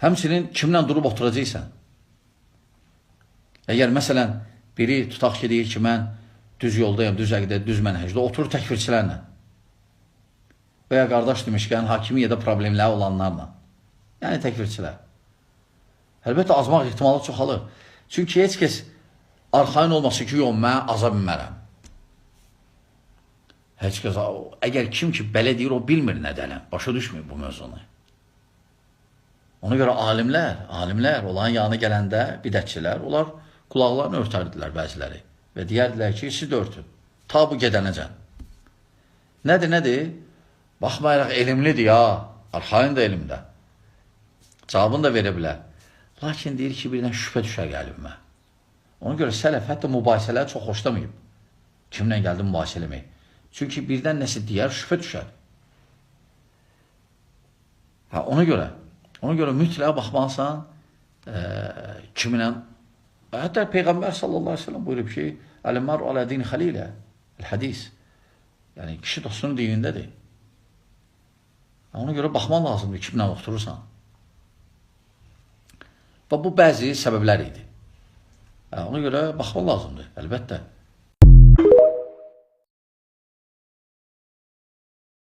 Həmçinin kimlə durub oturacaqsan? Əgər məsələn, biri tutaq ki, deyir ki, mən düz yoldayım, düz əqidə, düz mənhəcdə, oturur təkfirçilərlə. Və ya qardaş demişkən, hakimiyyədə problemləri olanlarla. Yəni təkfirçilər. Əlbəttə, azmaq ehtimalı çoxalır. Çünki heç kəs arxain olması ki, yox, mən aza bilmərəm. Heç kəs, əgər kim ki, belə deyir, o bilmir nədələm, başa düşmür bu mövzunu. Ona görə alimlər, onların yanına gələndə bidətçilər, onlar qulaqlarını örtərdilər bəziləri və deyərdilər ki, siz də örtün, ta bu gedənəcən. Nədir? Baxmayaraq elmlidir ya, arxain də elmdə. Cavabını da verə bilər. Lakin deyir ki, birdən şübhə düşər qəlbimə. Ona görə sələf hətta mübahisələri çox xoşlamayıb. Kimlə gəldi mübahisə eləmək? Çünki birdən nəsə deyər, şübhə düşər. Ona görə mütləq baxmalısan kiminlə. Hətta Peyğəmbər sallallahu aleyhi ve sellem buyurub ki, Əl-mər alə din xəlilə, el-hədis. Yəni, kişi dostunun dinindədir. Ona görə baxman lazımdır kimlə oturursan. Və bu bəzi səbəblər idi. Ona görə baxman lazımdır, əlbəttə.